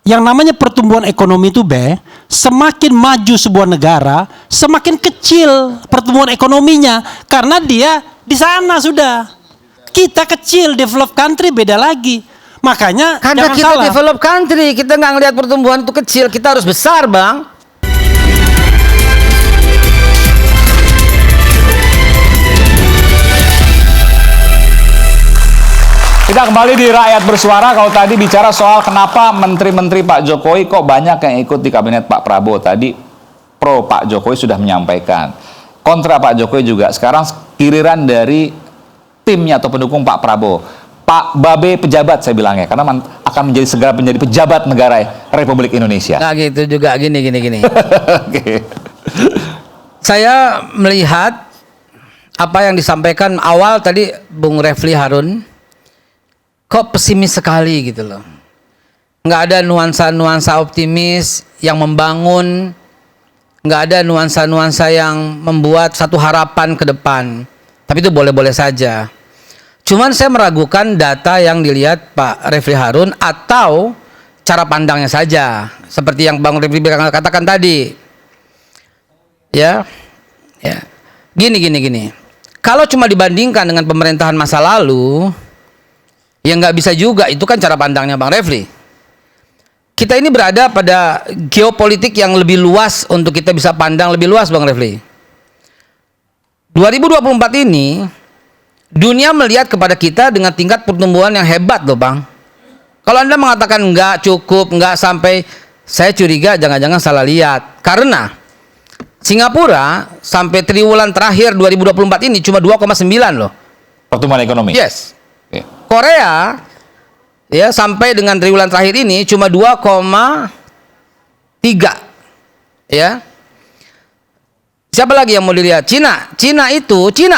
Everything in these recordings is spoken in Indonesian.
yang namanya pertumbuhan ekonomi itu semakin maju sebuah negara, semakin kecil pertumbuhan ekonominya karena dia di sana sudah. Kita kecil, developed country beda lagi. Makanya karena jangan kita salah. develop country, kita nggak ngelihat pertumbuhan itu kecil, kita harus besar, Bang. Kita kembali di Rakyat Bersuara. Kalau tadi bicara soal kenapa menteri-menteri Pak Jokowi kok banyak yang ikut di kabinet Pak Prabowo. Tadi pro Pak Jokowi sudah menyampaikan. Kontra Pak Jokowi juga. Sekarang giliran dari timnya atau pendukung Pak Prabowo. Pak Babe pejabat saya bilangnya. Karena akan segera menjadi pejabat negara Republik Indonesia. Nah gitu juga, gini. Oke. Saya melihat apa yang disampaikan awal tadi Bung Refli Harun. Kok pesimis sekali gitu loh. Nggak ada nuansa-nuansa optimis yang membangun. Nggak ada nuansa-nuansa yang membuat satu harapan ke depan. Tapi itu boleh-boleh saja. Cuman saya meragukan data yang dilihat Pak Refli Harun atau cara pandangnya saja. Seperti yang Bang Refli katakan tadi. Ya. Gini. Kalau cuma dibandingkan dengan pemerintahan masa lalu, ya nggak bisa juga, itu kan cara pandangnya Bang Refli. Kita ini berada pada geopolitik yang lebih luas untuk kita bisa pandang lebih luas, Bang Refli. 2024 ini, dunia melihat kepada kita dengan tingkat pertumbuhan yang hebat loh, Bang. Kalau Anda mengatakan nggak cukup, nggak sampai, saya curiga jangan-jangan salah lihat. Karena Singapura sampai triwulan terakhir 2024 ini cuma 2,9 loh. Pertumbuhan ekonomi? Yes. Oke. Korea ya sampai dengan triwulan terakhir ini cuma 2,3 ya. Siapa lagi yang mau dilihat? Cina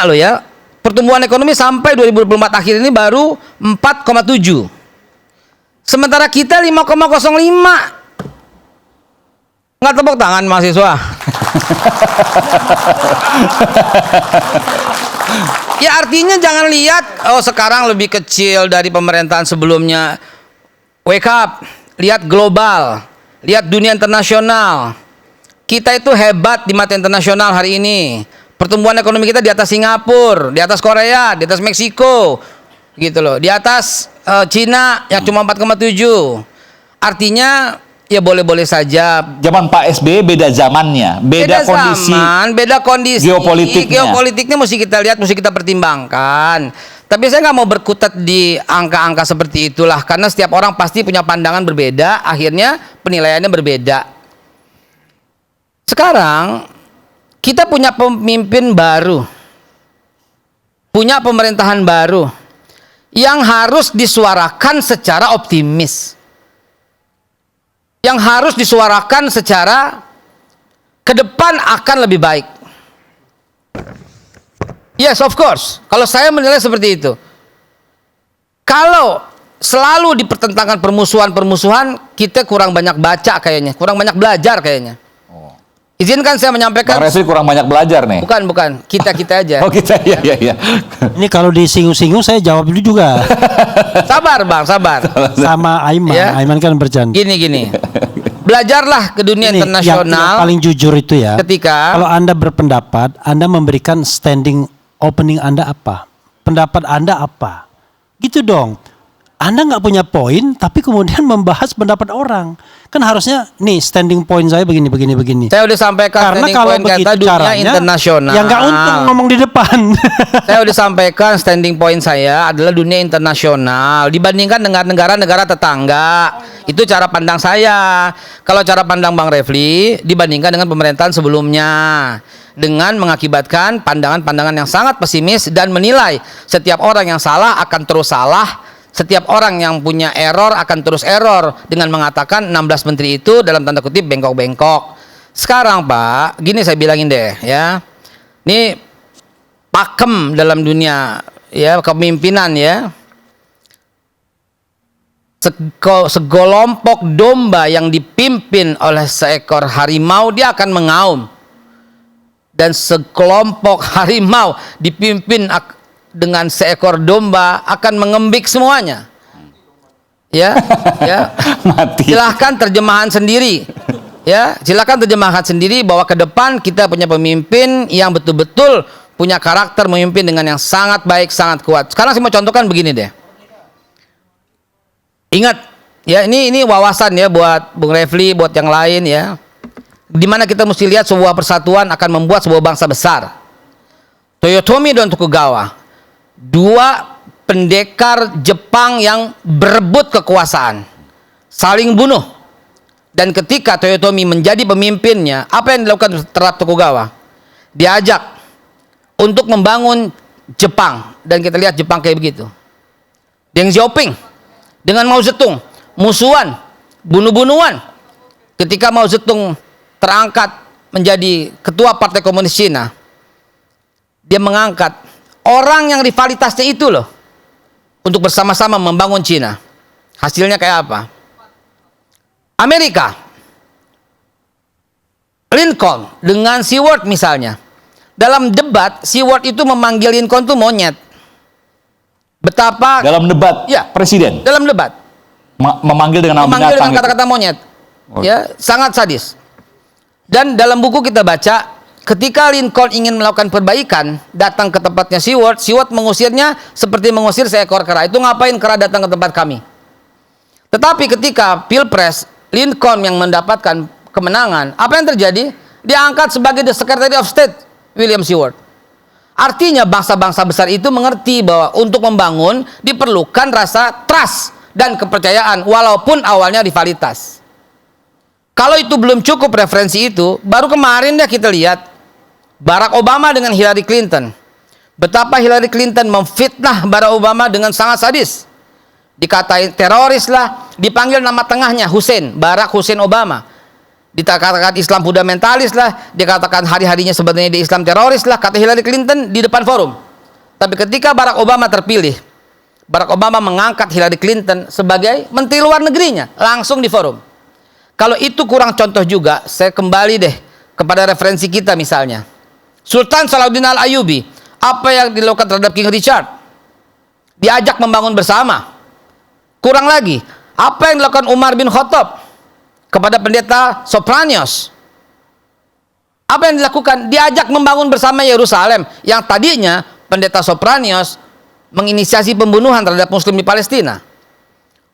loh ya. Pertumbuhan ekonomi sampai 2024 akhir ini baru 4,7. Sementara kita 5,05. Nggak tepuk tangan mahasiswa. Ya artinya jangan lihat sekarang lebih kecil dari pemerintahan sebelumnya. Wake up, lihat global, lihat dunia internasional. Kita itu hebat di mata internasional hari ini. Pertumbuhan ekonomi kita di atas Singapura, di atas Korea, di atas Meksiko, gitu loh. Di atas Cina yang cuma 4,7. Artinya ya boleh-boleh saja. Zaman Pak SBY beda zamannya, beda kondisi Geopolitiknya mesti kita lihat, mesti kita pertimbangkan. Tapi saya nggak mau berkutat di angka-angka seperti itulah, karena setiap orang pasti punya pandangan berbeda, akhirnya penilaiannya berbeda. Sekarang kita punya pemimpin baru, punya pemerintahan baru yang harus disuarakan secara optimis, yang harus disuarakan secara ke depan akan lebih baik. Yes, of course. Kalau saya menilai seperti itu. Kalau selalu dipertentangkan permusuhan, kita kurang banyak baca kayaknya, kurang banyak belajar kayaknya. Izinkan saya menyampaikan. Bang Refli kurang banyak belajar nih. Bukan. Kita aja. Oh kita, ya. Ini kalau disinggung-singgung saya jawab dulu juga. Sabar Bang, sabar. Sama Aiman, Ya. Aiman kan bercanda. Gini. Belajarlah ke dunia Ini internasional. yang paling jujur itu ya. Ketika kalau Anda berpendapat, Anda memberikan standing opening Anda apa? Pendapat Anda apa? Gitu dong. Anda nggak punya poin, tapi kemudian membahas pendapat orang. Kan harusnya nih standing point saya begini. saya udah sampaikan Karena standing kalau point begitu kata dunia caranya, internasional. ya nggak untung ngomong di depan. Saya udah sampaikan standing point saya adalah dunia internasional dibandingkan dengan negara-negara tetangga. Itu cara pandang saya. Kalau cara pandang Bang Refli dibandingkan dengan pemerintahan sebelumnya, dengan mengakibatkan pandangan-pandangan yang sangat pesimis dan menilai setiap orang yang salah akan terus salah. Setiap orang yang punya error akan terus error dengan mengatakan 16 menteri itu dalam tanda kutip bengkok-bengkok. Sekarang Pak, gini saya bilangin deh ya. Ini pakem dalam dunia ya kepemimpinan ya. Segelompok domba yang dipimpin oleh seekor harimau dia akan mengaum. Dan sekelompok harimau dipimpin dengan seekor domba akan mengembik semuanya. Ya, ya. Mati. Silahkan terjemahan sendiri. Ya, silakan terjemahkan sendiri bahwa ke depan kita punya pemimpin yang betul-betul punya karakter memimpin dengan yang sangat baik, sangat kuat. Sekarang saya mau contohkan begini deh. Ingat, ya ini wawasan ya buat Bung Refli, buat yang lain ya. Dimana kita mesti lihat sebuah persatuan akan membuat sebuah bangsa besar. Toyotomi dan Tokugawa, dua pendekar Jepang yang berebut kekuasaan, saling bunuh. Dan ketika Toyotomi menjadi pemimpinnya, apa yang dilakukan terhadap Tokugawa? Diajak untuk membangun Jepang, dan kita lihat Jepang kayak begitu. Deng Xiaoping dengan Mao Zedong musuhan, bunuh-bunuhan. Ketika Mao Zedong terangkat menjadi ketua Partai Komunis Cina, dia mengangkat orang yang rivalitasnya itu loh untuk bersama-sama membangun Cina. Hasilnya kayak apa? Amerika, Lincoln dengan Seward misalnya. Dalam debat, Seward itu memanggil Lincoln itu monyet. Betapa Dalam debat ya, presiden dalam debat memanggil dengan nama memanggil binatang dengan kata-kata monyet. Oh. Ya, sangat sadis. Dan dalam buku kita baca, ketika Lincoln ingin melakukan perbaikan, datang ke tempatnya Seward, Seward mengusirnya seperti mengusir seekor kera. Itu ngapain kera datang ke tempat kami? Tetapi ketika Pilpres, Lincoln yang mendapatkan kemenangan, apa yang terjadi? Dia angkat sebagai the Secretary of State William Seward. Artinya bangsa-bangsa besar itu mengerti bahwa untuk membangun diperlukan rasa trust dan kepercayaan walaupun awalnya rivalitas. Kalau itu belum cukup referensi itu, baru kemarin deh kita lihat Barack Obama dengan Hillary Clinton. Betapa Hillary Clinton memfitnah Barack Obama dengan sangat sadis. Dikatain teroris lah, dipanggil nama tengahnya Hussein, Barack Hussein Obama. Dikatakan Islam fundamentalis lah, dikatakan hari-harinya sebenarnya di Islam teroris lah, kata Hillary Clinton di depan forum. Tapi ketika Barack Obama terpilih, Barack Obama mengangkat Hillary Clinton sebagai menteri luar negerinya, langsung di forum. Kalau itu kurang contoh juga, saya kembali deh kepada referensi kita misalnya. Sultan Salahuddin Al-Ayyubi, apa yang dilakukan terhadap King Richard? Diajak membangun bersama. Kurang lagi, apa yang dilakukan Umar bin Khattab kepada pendeta Sopranios? Apa yang dilakukan? Diajak membangun bersama Yerusalem, yang tadinya pendeta Sopranios menginisiasi pembunuhan terhadap Muslim di Palestina.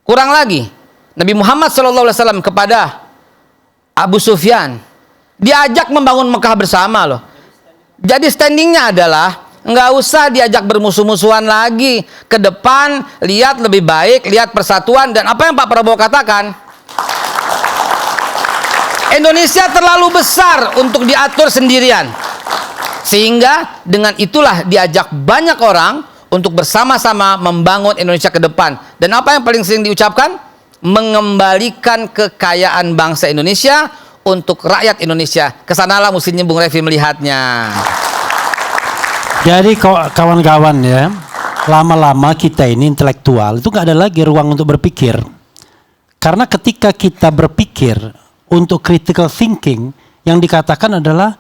Kurang lagi, Nabi Muhammad SAW kepada Abu Sufyan diajak membangun Mekah bersama loh. Jadi standingnya adalah nggak usah diajak bermusuh-musuhan lagi. Ke depan lihat lebih baik, lihat persatuan. Dan apa yang Pak Prabowo katakan, Indonesia terlalu besar untuk diatur sendirian. Sehingga dengan itulah diajak banyak orang untuk bersama-sama membangun Indonesia ke depan. Dan apa yang paling sering diucapkan? Mengembalikan kekayaan bangsa Indonesia untuk rakyat Indonesia. Kesanalah mestinya Bung Refli melihatnya. Jadi kawan-kawan ya, lama-lama kita ini intelektual itu nggak ada lagi ruang untuk berpikir. Karena ketika kita berpikir untuk critical thinking, yang dikatakan adalah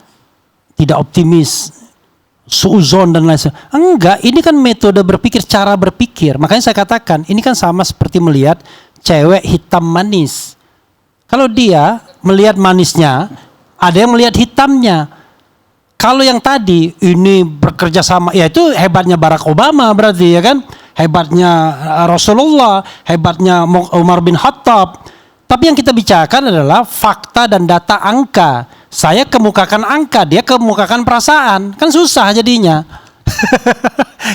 tidak optimis, suuzon dan lain sebagainya. Enggak, ini kan metode berpikir, cara berpikir. Makanya saya katakan, ini kan sama seperti melihat cewek hitam manis. Kalau dia melihat manisnya, ada yang melihat hitamnya. Kalau yang tadi ini bekerja sama, ya itu hebatnya Barack Obama berarti ya kan, hebatnya Rasulullah, hebatnya Umar bin Khattab. Tapi yang kita bicarakan adalah fakta dan data angka. Saya kemukakan angka, dia kemukakan perasaan, kan susah jadinya.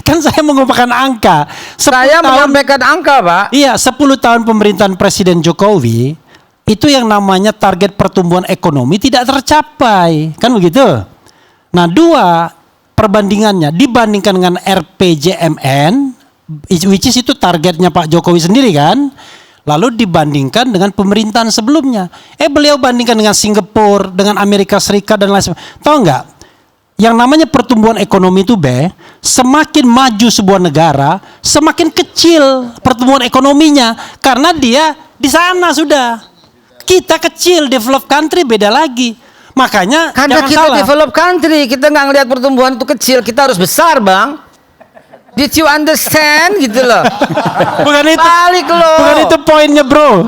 Kan saya mengemukakan angka. Saya menyampaikan angka, Pak. Iya, 10 tahun pemerintahan Presiden Jokowi itu yang namanya target pertumbuhan ekonomi tidak tercapai, kan begitu? Nah, dua perbandingannya dibandingkan dengan RPJMN, which is itu targetnya Pak Jokowi sendiri kan, lalu dibandingkan dengan pemerintahan sebelumnya. Beliau bandingkan dengan Singapura, dengan Amerika Serikat dan lain sebagainya. Tahu nggak? Yang namanya pertumbuhan ekonomi itu semakin maju sebuah negara, semakin kecil pertumbuhan ekonominya karena dia di sana sudah. Kita kecil, developed country beda lagi. Makanya karena jangan kita salah. develop country, kita nggak ngelihat pertumbuhan itu kecil, kita harus besar, Bang. Did you understand gitu loh. Bukan itu. Balik loh. Bukan itu poinnya, bro.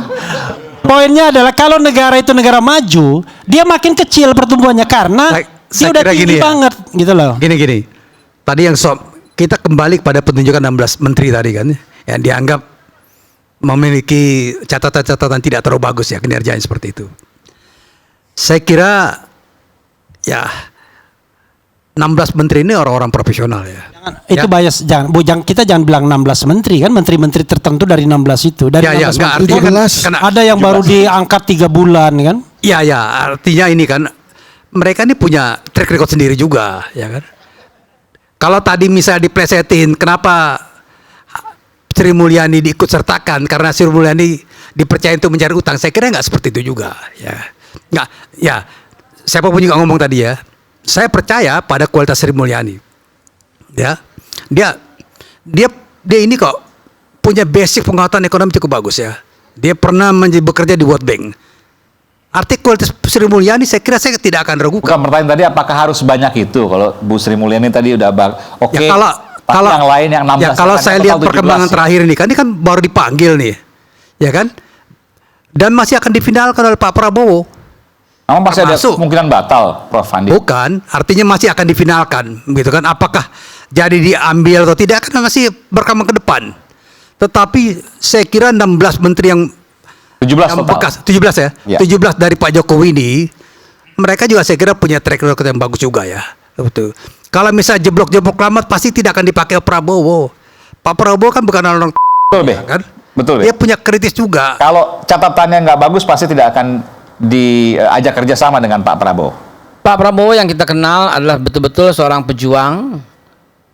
Poinnya adalah kalau negara itu negara maju, dia makin kecil pertumbuhannya karena dia udah kira tinggi gini ya. banget gitu loh. Gini. Tadi yang kita kembali pada penunjukan 16 menteri tadi kan, yang dianggap memiliki catatan-catatan tidak terlalu bagus ya kinerjanya seperti itu. Saya kira ya 16 menteri ini orang-orang profesional ya. Itu bias, kita jangan bilang 16 menteri kan, menteri-menteri tertentu dari 16 itu. Dari Ya, 16 enggak, menteri artinya kan karena ada yang baru diangkat 3 bulan kan. ya, artinya ini kan mereka ini punya track record sendiri juga, ya kan. Kalau tadi misalnya diplesetin, kenapa Sri Mulyani diikut sertakan karena Sri Mulyani dipercaya untuk mencari utang? Saya kira nggak seperti itu juga, ya. Nggak, ya. Siapapun juga ngomong tadi ya. Saya percaya pada kualitas Sri Mulyani. Ya, dia ini kok punya basic pengetahuan ekonomi cukup bagus ya. Dia pernah bekerja di World Bank. Arti kualitas Sri Mulyani saya kira saya tidak akan ragukan. Bukan pertanyaan tadi apakah harus banyak itu? Kalau Bu Sri Mulyani tadi udah oke. Ya, kalau yang lain yang 16 ya, kalau saya lihat total 17 perkembangan ya. terakhir ini kan baru dipanggil nih, ya kan? Dan masih akan difinalkan oleh Pak Prabowo. Emang pasti ada Termasuk. kemungkinan batal, Prof. Andi? Bukan, artinya masih akan difinalkan, gitu kan? Apakah jadi diambil atau tidak kan masih berkembang ke depan. Tetapi saya kira 16 menteri yang 17 total. bekas, 17 ya, Ya. 17 dari Pak Jokowi ini, mereka juga saya kira punya track record yang bagus juga ya. Betul. Kalau misalnya jeblok-jeblok lama pasti tidak akan dipakai Prabowo. Pak Prabowo kan bukan orang Betul, Be. kan? Betul, Be. Dia punya kritis juga. Kalau catatannya nggak bagus pasti tidak akan diajak kerjasama dengan Pak Prabowo. Pak Prabowo yang kita kenal adalah betul-betul seorang pejuang.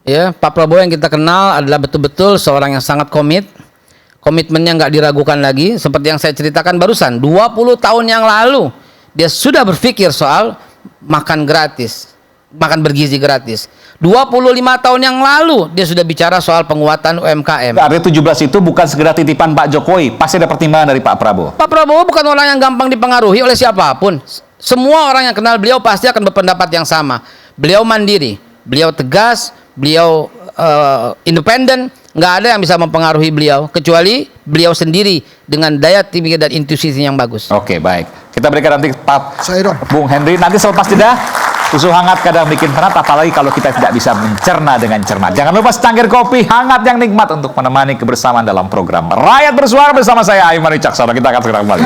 Ya, Pak Prabowo yang kita kenal adalah betul-betul seorang yang sangat komitmennya nggak diragukan lagi. Seperti yang saya ceritakan barusan, 20 tahun yang lalu dia sudah berpikir soal makan gratis, makan bergizi gratis. 25 tahun yang lalu dia sudah bicara soal penguatan UMKM. Artinya 17 itu bukan sekedar titipan Pak Jokowi, pasti ada pertimbangan dari Pak Prabowo. Pak Prabowo bukan orang yang gampang dipengaruhi oleh siapapun. Semua orang yang kenal beliau pasti akan berpendapat yang sama. Beliau mandiri, beliau tegas, beliau independen. Nggak ada yang bisa mempengaruhi beliau kecuali beliau sendiri dengan daya pikir dan intuisi yang bagus. Oke, baik. Kita berikan nanti Pak Saya dong. Bung Henry nanti selepas jeda. Susu hangat kadang bikin penat, apalagi kalau kita tidak bisa mencerna dengan cermat. Jangan lupa secangkir kopi hangat yang nikmat untuk menemani kebersamaan dalam program Rakyat Bersuara bersama saya Aiman Wicaksono. Kita akan segera kembali.